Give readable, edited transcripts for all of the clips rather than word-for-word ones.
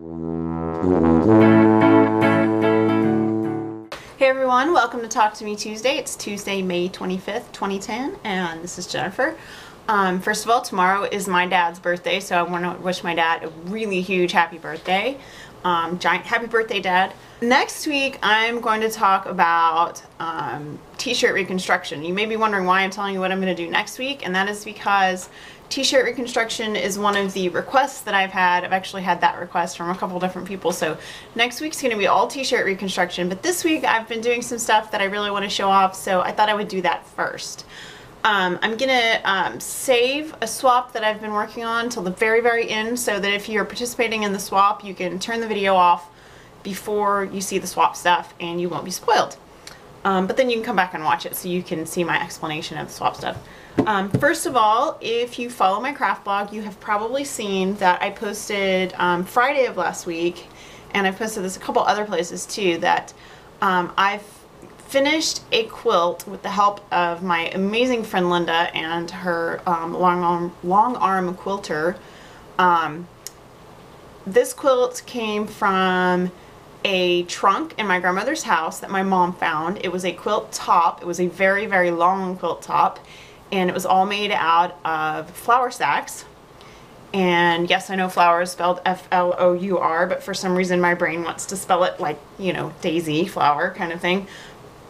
Hey everyone, welcome to Talk to Me Tuesday. It's Tuesday, May 25th, 2010, and this is Jennifer. First of all, tomorrow is my dad's birthday, so I want to wish my dad a really huge happy birthday. Giant happy birthday, Dad. Next week, I'm going to talk about t-shirt reconstruction. You may be wondering why I'm telling you what I'm going to do next week, and that is because t-shirt reconstruction is one of the requests that I've had. I've actually had that request from a couple different people, so next week's going to be all t-shirt reconstruction, but this week I've been doing some stuff that I really want to show off, so I thought I would do that first. I'm gonna save a swap that I've been working on till the very end, so that if you're participating in the swap, you can turn the video off before you see the swap stuff and you won't be spoiled. But then you can come back and watch it so you can see my explanation of the swap stuff. First of all, if you follow my craft blog, you have probably seen that I posted Friday of last week, and I've posted this a couple other places too, that I've finished a quilt with the help of my amazing friend Linda and her long arm quilter. This quilt came from a trunk in my grandmother's house that my mom found. It was a quilt top. It was a very long quilt top, and it was all made out of flour sacks. And yes, I know flour is spelled F-L-O-U-R, but for some reason my brain wants to spell it like, you know, daisy flour kind of thing.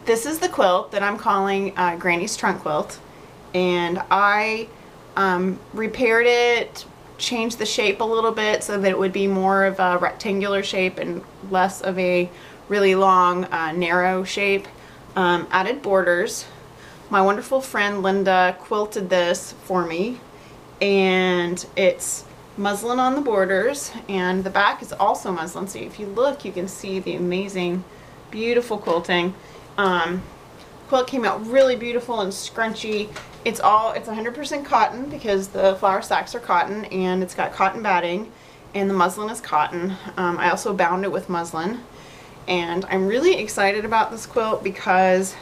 This is the quilt that I'm calling Granny's trunk quilt, and I repaired it, changed the shape a little bit so that it would be more of a rectangular shape and less of a really long narrow shape. Added borders. My wonderful friend Linda quilted this for me, and it's muslin on the borders, and the back is also muslin, so if you look you can see the amazing beautiful quilting. Quilt came out really beautiful and scrunchy. It's 100% cotton because the flour sacks are cotton, and it's got cotton batting, and the muslin is cotton. I also bound it with muslin, and I'm really excited about this quilt because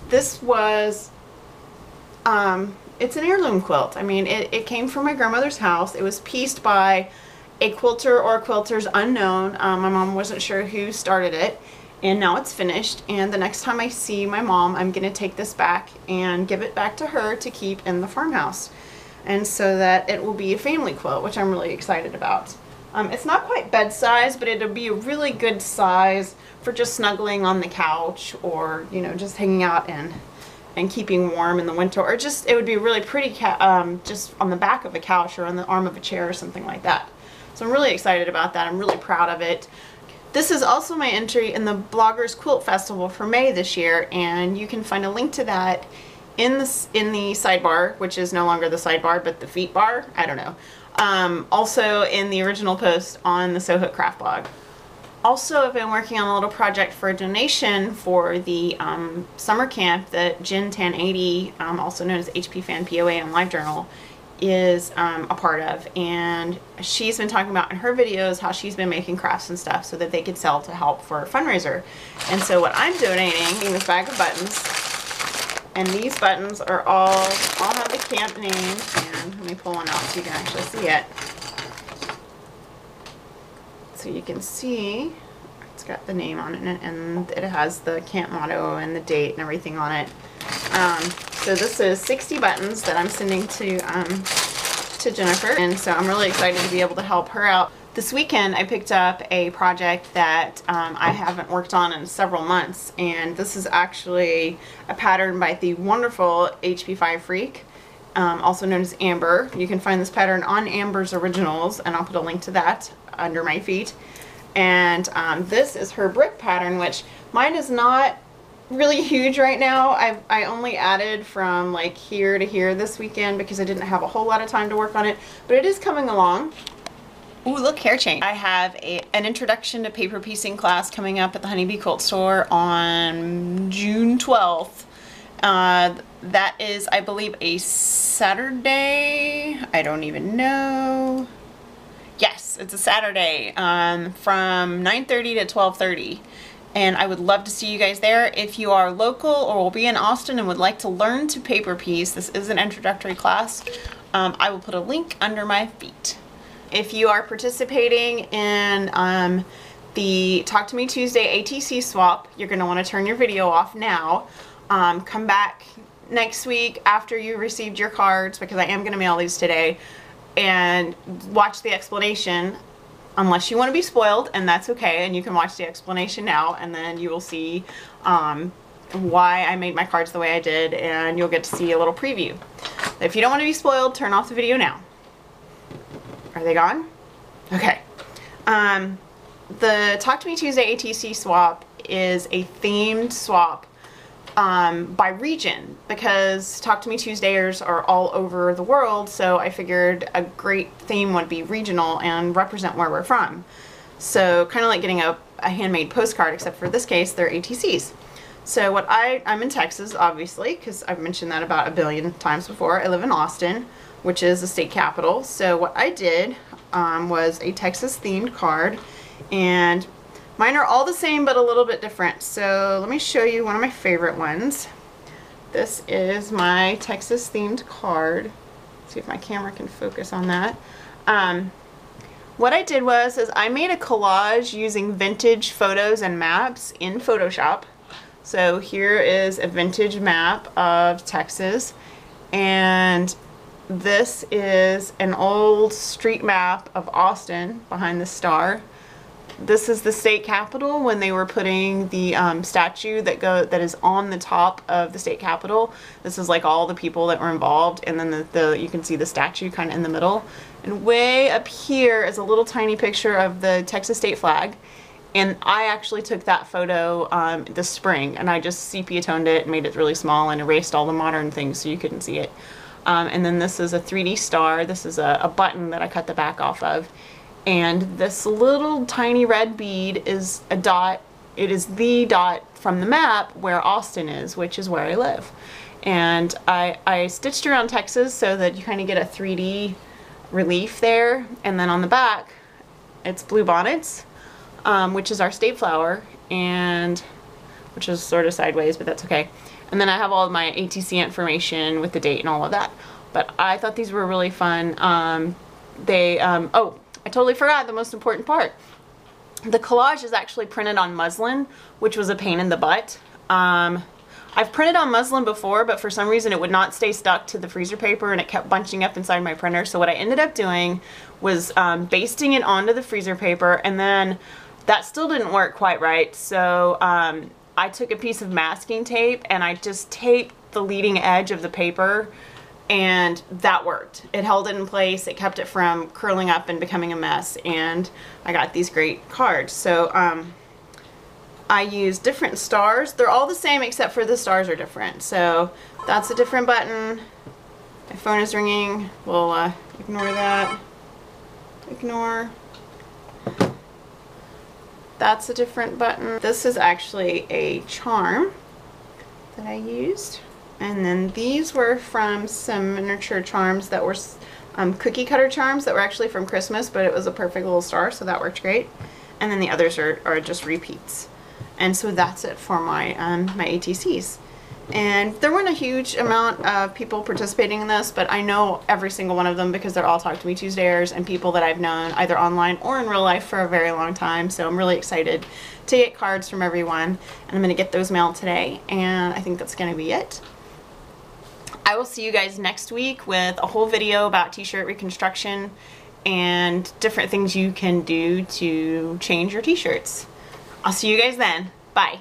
this was it's an heirloom quilt. I mean, it came from my grandmother's house. It was pieced by a quilter or quilters unknown. My mom wasn't sure who started it, and now it's finished, and the next time I see my mom, I'm going to take this back and give it back to her to keep in the farmhouse, and so that it will be a family quilt, which I'm really excited about. It's not quite bed size, but it'll be a really good size for just snuggling on the couch, or, you know, just hanging out and keeping warm in the winter, or just, it would be really pretty just on the back of a couch or on the arm of a chair or something like that. So I'm really excited about that. I'm really proud of it. This is also my entry in the Bloggers Quilt Festival for May this year, and you can find a link to that in the sidebar, which is no longer the sidebar but the feet bar. I don't know. Also in the original post on the Soho Craft blog. Also, I've been working on a little project for a donation for the summer camp that Jen 1080, also known as HP Fan POA and LiveJournal, is a part of, and she's been talking about in her videos how she's been making crafts and stuff so that they could sell to help for a fundraiser. And so what I'm donating is this bag of buttons, and these buttons are all have the camp names, and let me pull one out so you can actually see it. So you can see it's got the name on it, and it has the camp motto and the date and everything on it. So this is 60 buttons that I'm sending to Jennifer, and so I'm really excited to be able to help her out. This weekend I picked up a project that I haven't worked on in several months, and this is actually a pattern by the wonderful HP5 Freak, also known as Amber. You can find this pattern on Amber's Originals, and I'll put a link to that under my feet. And this is her brick pattern, which mine is not really huge right now. I only added from like here to here this weekend because I didn't have a whole lot of time to work on it, but it is coming along. Ooh, look, hair change. I have an introduction to paper piecing class coming up at the Honeybee Quilt Store on June 12th. That is, I believe, a Saturday. I don't even know. Yes, it's a Saturday from 9:30 to 12:30. And I would love to see you guys there. If you are local or will be in Austin and would like to learn to paper piece, this is an introductory class. I will put a link under my feet. If you are participating in the Talk to Me Tuesday ATC swap, you're going to want to turn your video off now. Come back next week after you received your cards, because I am going to mail these today, and watch the explanation, unless you want to be spoiled, and that's okay, and you can watch the explanation now, and then you will see why I made my cards the way I did, and you'll get to see a little preview. If you don't want to be spoiled, turn off the video now. Are they gone? Okay. The Talk to Me Tuesday ATC swap is a themed swap by region, because Talk to Me Tuesdayers are all over the world, so I figured a great theme would be regional and represent where we're from. So kind of like getting a handmade postcard, except for this case they're ATCs. So what I'm in Texas, obviously, because I've mentioned that about a billion times before. I live in Austin, which is the state capital. So what I did was a Texas themed card, and mine are all the same but a little bit different. So let me show you one of my favorite ones. This is my Texas themed card. Let's see if my camera can focus on that. What I did was I made a collage using vintage photos and maps in Photoshop. So here is a vintage map of Texas, and this is an old street map of Austin behind the star. This is the state capitol when they were putting the statue that is on the top of the state capitol. This is like all the people that were involved, and then you can see the statue kind of in the middle. And way up here is a little tiny picture of the Texas state flag. And I actually took that photo this spring, and I just sepia toned it and made it really small and erased all the modern things so you couldn't see it. And then this is a 3D star. This is a button that I cut the back off of. And this little tiny red bead is a dot. It is the dot from the map where Austin is, which is where I live. And I stitched around Texas so that you kind of get a 3D relief there. And then on the back, it's blue bonnets. Which is our state flower, and which is sort of sideways, but that's okay. And then I have all of my ATC information with the date and all of that. But I thought these were really fun. Oh, I totally forgot the most important part. The collage is actually printed on muslin, which was a pain in the butt. I've printed on muslin before, but for some reason it would not stay stuck to the freezer paper, and it kept bunching up inside my printer. So what I ended up doing was basting it onto the freezer paper, and then that still didn't work quite right. So I took a piece of masking tape and I just taped the leading edge of the paper, and that worked. It held it in place, it kept it from curling up and becoming a mess, and I got these great cards. So I used different stars. They're all the same except for the stars are different. So that's a different button. My phone is ringing. We'll ignore that. Ignore. That's a different button. This is actually a charm that I used. And then these were from some miniature charms that were cookie cutter charms that were actually from Christmas, but it was a perfect little star, so that worked great. And then the others are just repeats. And so that's it for my my ATCs. And there weren't a huge amount of people participating in this, but I know every single one of them because they're all Talk to Me Tuesdayers and people that I've known either online or in real life for a very long time. So I'm really excited to get cards from everyone, and I'm going to get those mailed today, and I think that's going to be it. I will see you guys next week with a whole video about t-shirt reconstruction and different things you can do to change your t-shirts. I'll see you guys then. Bye.